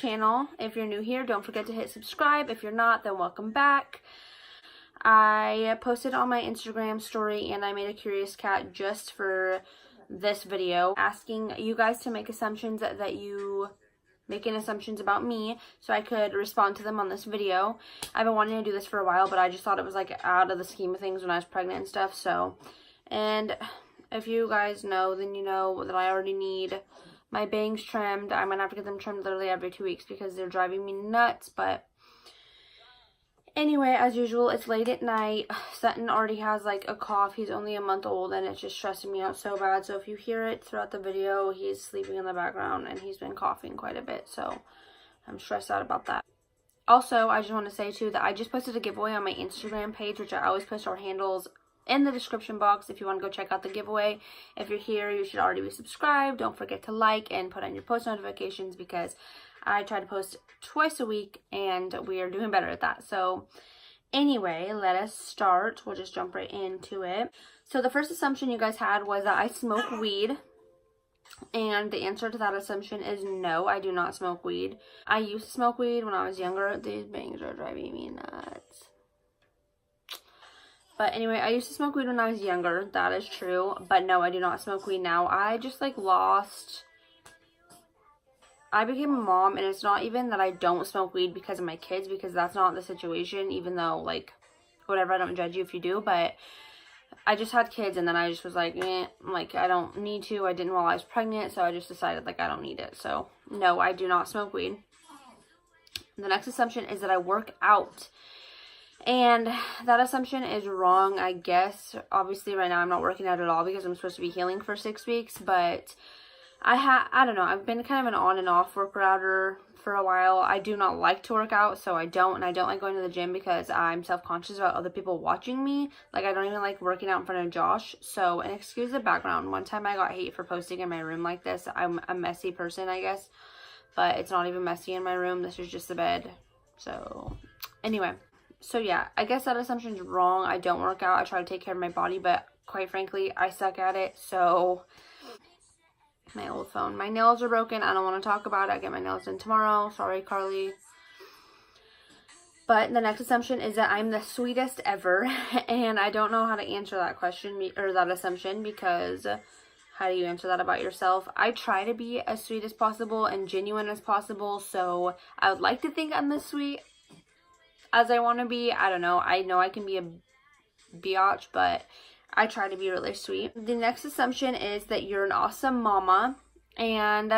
channel. If you're new here, don't forget to hit subscribe. If you're not, then welcome back. I posted on my Instagram story and I made a curious cat just for this video, asking you guys to make assumptions that you making assumptions about me so I could respond to them on this video. I've been wanting to do this for a while, but I just thought it was like out of the scheme of things when I was pregnant and stuff. So, and if you guys know, then you know that I already need my bangs trimmed. I'm gonna have to get them trimmed literally every 2 weeks because they're driving me nuts. But anyway, as usual, it's late at night. Sutton already has like a cough. He's only a month old and it's just stressing me out so bad. So if you hear it throughout the video, he's sleeping in the background and he's been coughing quite a bit. So I'm stressed out about that. Also, I just want to say too that I just posted a giveaway on my Instagram page, which I always post our handles in the description box if you want to go check out the giveaway. If you're here, you should already be subscribed. Don't forget to like and put on your post notifications because I try to post twice a week and we are doing better at that. So anyway, let us start. We'll just jump right into it. So the first assumption you guys had was that I smoke weed. And the answer to that assumption is no, I do not smoke weed. I used to smoke weed when I was younger. These bangs are driving me nuts. But anyway, I used to smoke weed when I was younger. That is true. But no, I do not smoke weed now. I just like I became a mom, and it's not even that I don't smoke weed because of my kids, because that's not the situation, even though, like, whatever, I don't judge you if you do, but I just had kids, and then I just was like, like, I don't need to. I didn't while I was pregnant, so I just decided, like, I don't need it. So, no, I do not smoke weed. The next assumption is that I work out, and that assumption is wrong, I guess. Obviously, right now, I'm not working out at all because I'm supposed to be healing for 6 weeks, but I don't know, I've been kind of an on and off worker-outer for a while. I do not like to work out, so I don't, and I don't like going to the gym because I'm self-conscious about other people watching me. Like, I don't even like working out in front of Josh. So, and excuse the background, one time I got hate for posting in my room like this. I'm a messy person, I guess, but it's not even messy in my room. This is just the bed. So, anyway, so yeah, I guess that assumption's wrong. I don't work out. I try to take care of my body, but quite frankly, I suck at it, so my old phone. My nails are broken. I don't want to talk about it. I get my nails done tomorrow. Sorry, Carly. But the next assumption is that I'm the sweetest ever. And I don't know how to answer that question or that assumption, because how do you answer that about yourself? I try to be as sweet as possible and genuine as possible. So I would like to think I'm as sweet as I want to be. I don't know. I know I can be a biatch, but I try to be really sweet. The next assumption is that you're an awesome mama. And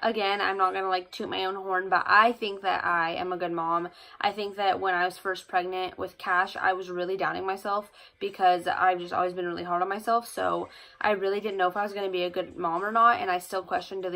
again, I'm not going to like toot my own horn, but I think that I am a good mom. I think that when I was first pregnant with Cash, I was really doubting myself because I've just always been really hard on myself. So I really didn't know if I was going to be a good mom or not. And I still question to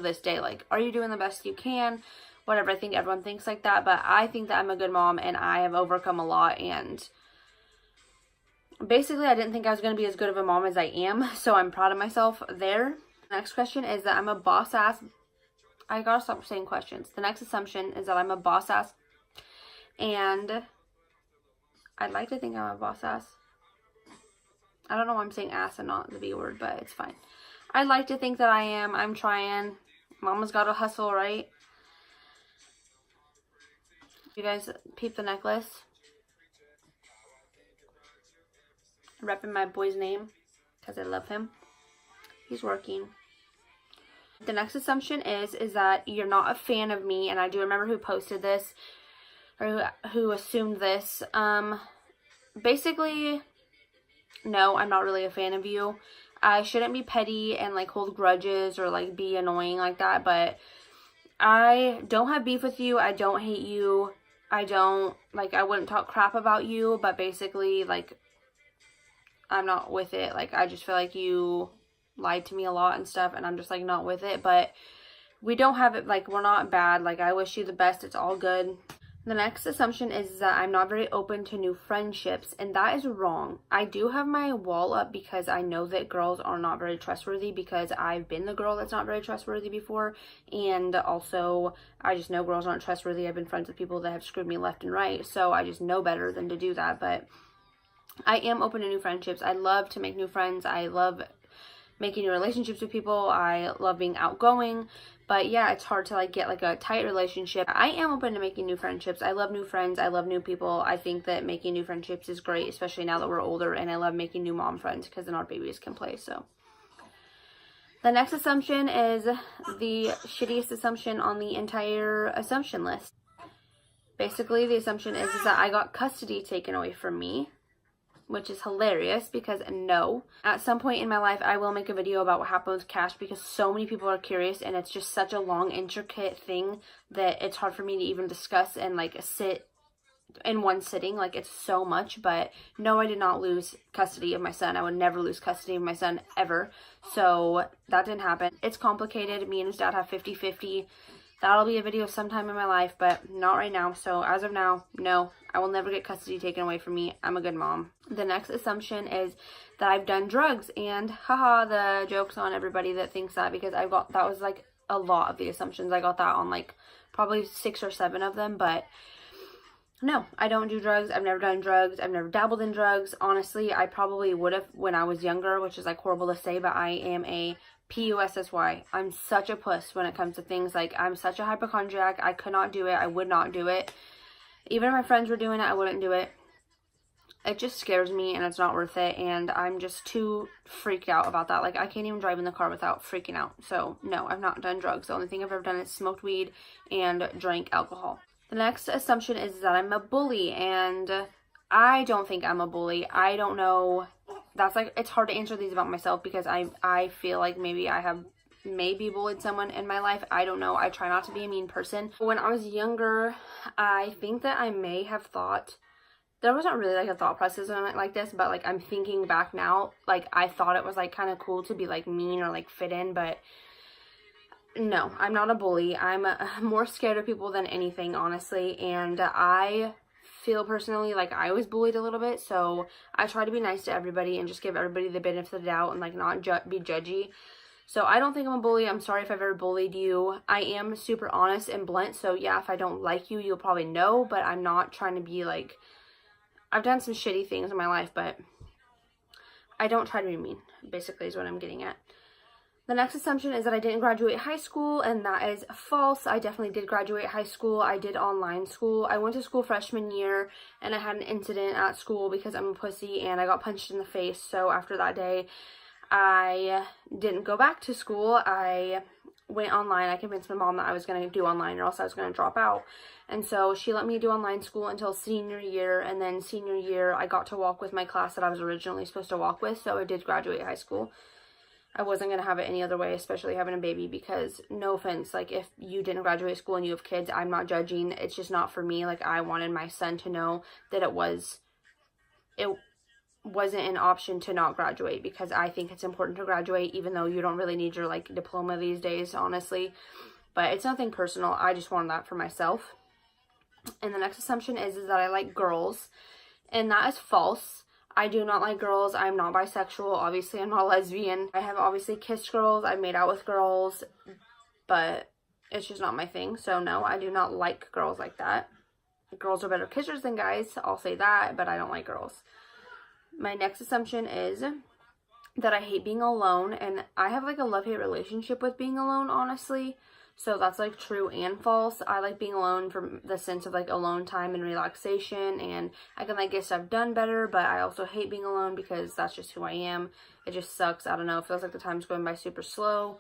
this day, like, are you doing the best you can? Whatever. I think everyone thinks like that, but I think that I'm a good mom and I have overcome a lot. And basically, I didn't think I was going to be as good of a mom as I am, so I'm proud of myself there. The next question is that I'm a boss ass. I gotta stop saying questions. The next assumption is that I'm a boss ass, and I'd like to think I'm a boss ass. I don't know why I'm saying ass and not the B word, but it's fine. I'd like to think that I am. I'm trying. Mama's gotta hustle, right? You guys peep the necklace? Repping my boy's name because I love him. He's working. The next assumption is that you're not a fan of me, and I do remember who posted this or who assumed this. Basically, no, I'm not really a fan of you. I shouldn't be petty and like hold grudges or like be annoying like that, but I don't have beef with you. I don't hate you. I wouldn't talk crap about you, but basically, like, I'm not with it. Like, I just feel like you lied to me a lot and stuff, and I'm just, like, not with it. But we don't have it, like, we're not bad. Like, I wish you the best. It's all good. The next assumption is that I'm not very open to new friendships, and that is wrong. I do have my wall up because I know that girls are not very trustworthy, because I've been the girl that's not very trustworthy before, and also I just know girls aren't trustworthy. I've been friends with people that have screwed me left and right, so I just know better than to do that. But I am open to new friendships. I love to make new friends. I love making new relationships with people. I love being outgoing. But yeah, it's hard to like get like a tight relationship. I am open to making new friendships. I love new friends. I love new people. I think that making new friendships is great, especially now that we're older. And I love making new mom friends because then our babies can play. So the next assumption is the shittiest assumption on the entire assumption list. Basically, the assumption is that I got custody taken away from me, which is hilarious because no. At some point in my life, I will make a video about what happened with Cash because so many people are curious and it's just such a long, intricate thing that it's hard for me to even discuss and like sit in one sitting. Like, it's so much. But no, I did not lose custody of my son. I would never lose custody of my son ever. So that didn't happen. It's complicated. Me and his dad have 50-50. That'll be a video sometime in my life, but not right now. So as of now, no, I will never get custody taken away from me. I'm a good mom. The next assumption is that I've done drugs, and haha, the joke's on everybody that thinks that, because that was like a lot of the assumptions. I got that on like probably 6 or 7 of them, but no, I don't do drugs. I've never done drugs. I've never dabbled in drugs. Honestly, I probably would have when I was younger, which is like horrible to say, but I am a PUSSY. I'm such a puss when it comes to things. Like, I'm such a hypochondriac. I could not do it. I would not do it. Even if my friends were doing it, I wouldn't do it. It just scares me and it's not worth it. And I'm just too freaked out about that. Like, I can't even drive in the car without freaking out. So, no, I've not done drugs. The only thing I've ever done is smoked weed and drank alcohol. The next assumption is that I'm a bully. And I don't think I'm a bully. I don't know. That's like, it's hard to answer these about myself because I feel like maybe I have bullied someone in my life. I don't know. I try not to be a mean person. When I was younger, I think that I may have thought, there wasn't really like a thought process on it like this, but like I'm thinking back now, like I thought it was like kind of cool to be like mean or like fit in, but no, I'm not a bully. I'm more scared of people than anything, honestly, and I feel personally like I was bullied a little bit, so I try to be nice to everybody and just give everybody the benefit of the doubt and like not be judgy. So I don't think I'm a bully. I'm sorry if I've ever bullied you. I am super honest and blunt, so yeah, if I don't like you, you'll probably know, but I'm not trying to be like, I've done some shitty things in my life, but I don't try to be mean, basically is what I'm getting at. The next assumption is that I didn't graduate high school, and that is false. I definitely did graduate high school. I did online school. I went to school freshman year, and I had an incident at school because I'm a pussy, and I got punched in the face. So after that day, I didn't go back to school. I went online. I convinced my mom that I was going to do online or else I was going to drop out. And so she let me do online school until senior year, and then senior year, I got to walk with my class that I was originally supposed to walk with, so I did graduate high school. I wasn't going to have it any other way, especially having a baby, because no offense, like if you didn't graduate school and you have kids, I'm not judging. It's just not for me. Like, I wanted my son to know that it wasn't an option to not graduate, because I think it's important to graduate, even though you don't really need your like diploma these days, honestly. But it's nothing personal. I just wanted that for myself. And the next assumption is that I like girls, and that is false. I do not like girls. I'm not bisexual. Obviously, I'm not a lesbian. I have obviously kissed girls. I've made out with girls, but it's just not my thing. So no, I do not like girls like that. Girls are better kissers than guys. I'll say that, but I don't like girls. My next assumption is that I hate being alone, and I have like a love-hate relationship with being alone, honestly. So that's like true and false. I like being alone from the sense of like alone time and relaxation, and I can like get stuff done better, but I also hate being alone because that's just who I am. It just sucks. I don't know. It feels like the time's going by super slow.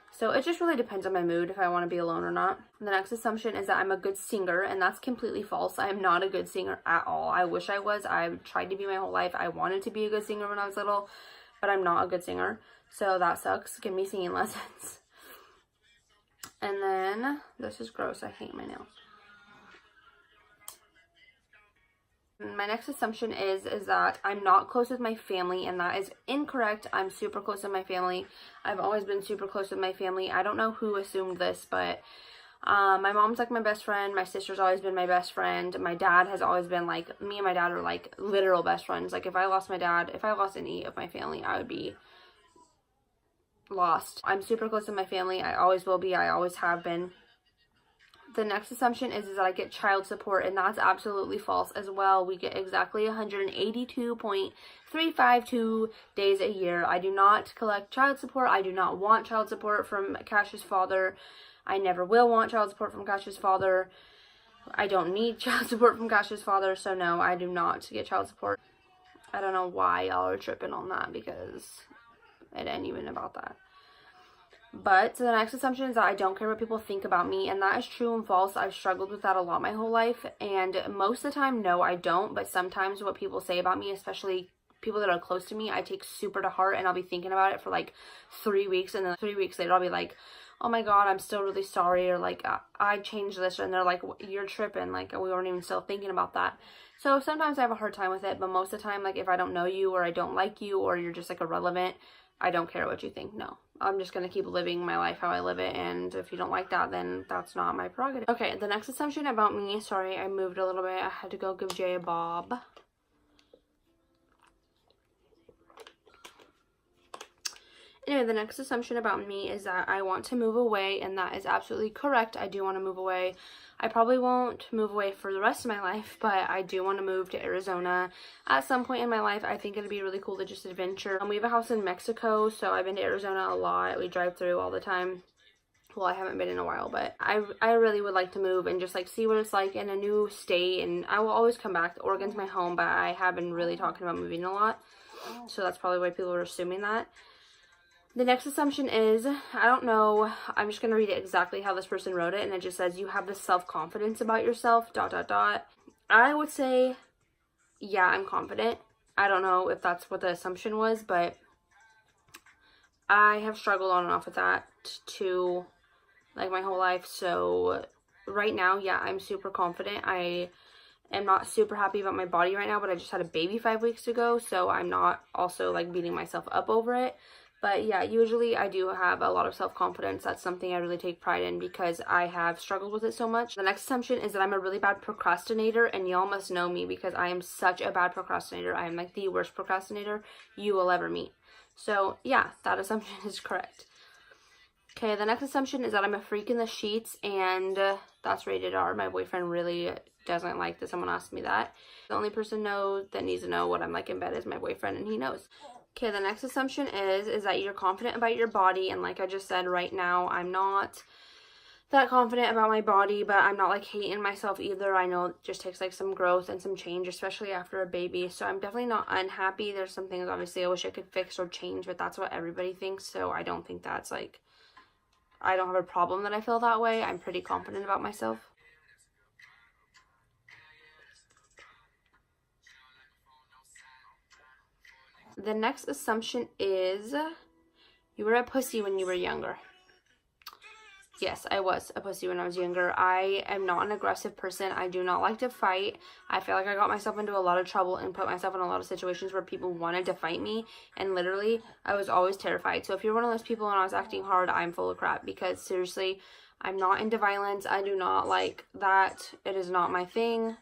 So it just really depends on my mood if I want to be alone or not. The next assumption is that I'm a good singer, and that's completely false. I am not a good singer at all. I wish I was. I've tried to be my whole life. I wanted to be a good singer when I was little, but I'm not a good singer. So that sucks. Give me singing lessons. And then, this is gross. I hate my nails. My next assumption is that I'm not close with my family, and that is incorrect. I'm super close with my family. I've always been super close with my family. I don't know who assumed this, but my mom's like my best friend. My sister's always been my best friend. My dad has always been like, me and my dad are like literal best friends. Like if I lost my dad, if I lost any of my family, I would be lost. I'm super close to my family. I always will be. I always have been. The next assumption is that I get child support, and that's absolutely false as well. We get exactly 182.352 days a year. I do not collect child support. I do not want child support from Cash's father. I never will want child support from Cash's father. I don't need child support from Cash's father, so no, I do not get child support. I don't know why y'all are tripping on that, because it ain't even about that. But the next assumption is that I don't care what people think about me, and that is true and false. I've struggled with that a lot my whole life, and most of the time, no, I don't. But sometimes what people say about me, especially people that are close to me, I take super to heart, and I'll be thinking about it for like 3 weeks, and then 3 weeks later I'll be like, oh my god, I'm still really sorry, or like, I changed this, and they're like, you're tripping, like, we weren't even still thinking about that. So sometimes I have a hard time with it, but most of the time, like, if I don't know you, or I don't like you, or you're just like irrelevant, I don't care what you think. No, I'm just gonna keep living my life how I live it, and if you don't like that, then that's not my prerogative. Okay, the next assumption about me, sorry, I moved a little bit, I had to go give Jay a bob. Anyway, the next assumption about me is that I want to move away, and that is absolutely correct. I do want to move away. I probably won't move away for the rest of my life, but I do want to move to Arizona at some point in my life. I think it'd be really cool to just adventure. We have a house in Mexico, so I've been to Arizona a lot. We drive through all the time. Well, I haven't been in a while, but I really would like to move and just like see what it's like in a new state, and I will always come back. Oregon's my home, but I have been really talking about moving a lot, so that's probably why people are assuming that. The next assumption is, I don't know, I'm just going to read it exactly how this person wrote it, and it just says, you have this self-confidence about yourself, ... I would say, yeah, I'm confident. I don't know if that's what the assumption was, but I have struggled on and off with that too, like my whole life. So right now, yeah, I'm super confident. I am not super happy about my body right now, but I just had a baby 5 weeks ago, so I'm not also like beating myself up over it. But yeah, usually I do have a lot of self-confidence. That's something I really take pride in because I have struggled with it so much. The next assumption is that I'm a really bad procrastinator, and y'all must know me because I am such a bad procrastinator. I am like the worst procrastinator you will ever meet. So yeah, that assumption is correct. Okay, the next assumption is that I'm a freak in the sheets, and that's rated R. My boyfriend really doesn't like that someone asked me that. The only person that needs to know what I'm like in bed is my boyfriend, and he knows. Okay, the next assumption is that you're confident about your body, and like I just said, right now I'm not that confident about my body, but I'm not like hating myself either. I know it just takes like some growth and some change, especially after a baby, so I'm definitely not unhappy. There's some things obviously I wish I could fix or change, but that's what everybody thinks, so I don't think that's like, I don't have a problem that I feel that way. I'm pretty confident about myself. The next assumption is you were a pussy when you were younger. Yes, I was a pussy when I was younger. I am not an aggressive person. I do not like to fight. I feel like I got myself into a lot of trouble and put myself in a lot of situations where people wanted to fight me, and literally I was always terrified. So if you're one of those people and I was acting hard, I'm full of crap, because seriously, I'm not into violence. I do not like that. It is not my thing.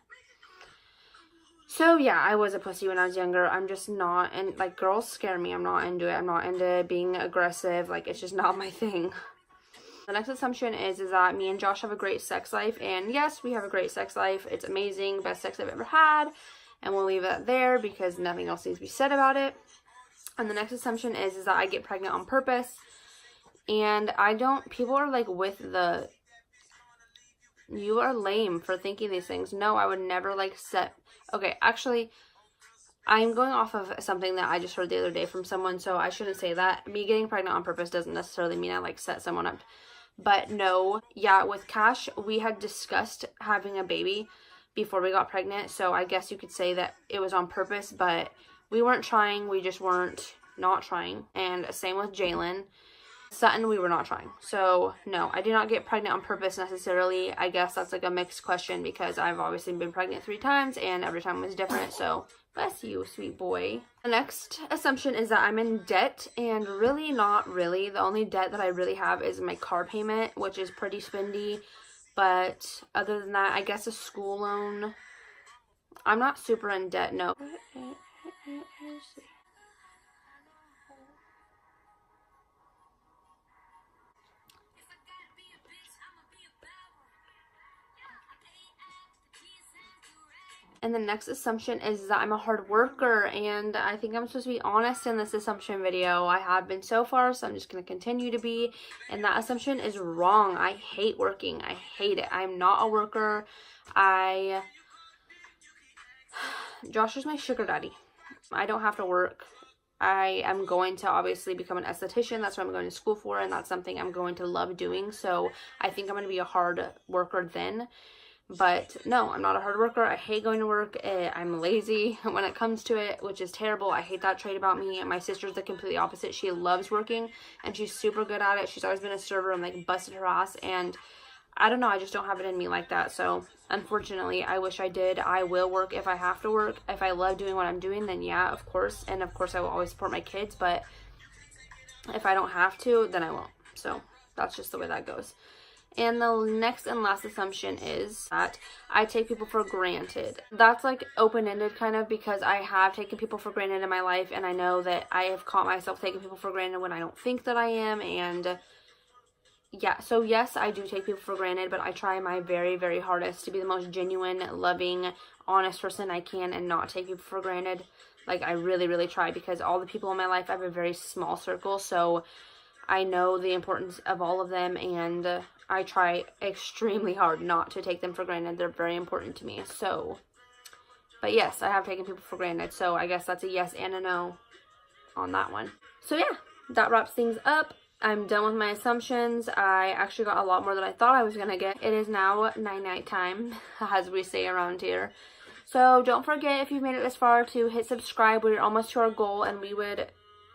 So yeah, I was a pussy when I was younger. I'm just not, and like, girls scare me. I'm not into it. I'm not into being aggressive. Like, it's just not my thing. The next assumption is that me and Josh have a great sex life, and yes, we have a great sex life. It's amazing, best sex I've ever had, and we'll leave it there because nothing else needs to be said about it. And the next assumption is that I get pregnant on purpose, and I don't, people are like with the, you are lame for thinking these things. No, I would never like set, okay, actually, I'm going off of something that I just heard the other day from someone, so I shouldn't say that. Me getting pregnant on purpose doesn't necessarily mean I like set someone up. But no, yeah, with Cash, we had discussed having a baby before we got pregnant, so I guess you could say that it was on purpose, but we weren't trying, we just weren't not trying. And same with Jalen. Sutton, we were not trying. So no, I did not get pregnant on purpose necessarily. I guess that's like a mixed question because I've obviously been pregnant 3 times and every time was different, so bless you, sweet boy. The next assumption is that I'm in debt, and really not really. The only debt that I really have is my car payment, which is pretty spendy. But other than that, I guess a school loan. I'm not super in debt, no. And the next assumption is that I'm a hard worker, and I think I'm supposed to be honest in this assumption video. I have been so far, so I'm just going to continue to be, and that assumption is wrong. I hate working. I hate it. I'm not a worker. Josh is my sugar daddy. I don't have to work. I am going to obviously become an esthetician. That's what I'm going to school for, and that's something I'm going to love doing. So I think I'm going to be a hard worker then. But no, I'm not a hard worker. I hate going to work. I'm lazy when it comes to it, which is terrible. I hate that trait about me. And my sister's the completely opposite. She loves working, and she's super good at it. She's always been a server and like busted her ass. And I don't know, I just don't have it in me like that. So unfortunately, I wish I did. I will work if I have to work. If I love doing what I'm doing, then yeah, of course. And of course, I will always support my kids. But if I don't have to, then I won't. So that's just the way that goes. And the next and last assumption is that I take people for granted. That's like open-ended kind of, because I have taken people for granted in my life, and I know that I have caught myself taking people for granted when I don't think that I am. And yeah, so yes, I do take people for granted, but I try my very, very hardest to be the most genuine, loving, honest person I can and not take people for granted. Like, I really, really try, because all the people in my life, I have a very small circle, so I know the importance of all of them, and I try extremely hard not to take them for granted. They're very important to me. So, but yes, I have taken people for granted, so I guess that's a yes and a no on that one. So yeah, that wraps things up. I'm done with my assumptions. I actually got a lot more than I thought I was gonna get. It is now night time, as we say around here. So don't forget, if you've made it this far, to hit subscribe. We're almost to our goal, and we would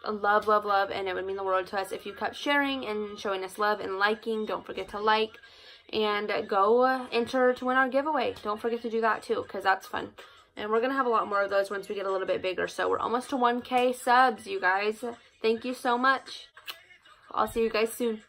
love, love, love, and it would mean the world to us if you kept sharing and showing us love and liking. Don't forget to like, and go enter to win our giveaway. Don't forget to do that too, because that's fun. And we're gonna have a lot more of those once we get a little bit bigger. So we're almost to 1K subs, you guys. Thank you so much. I'll see you guys soon.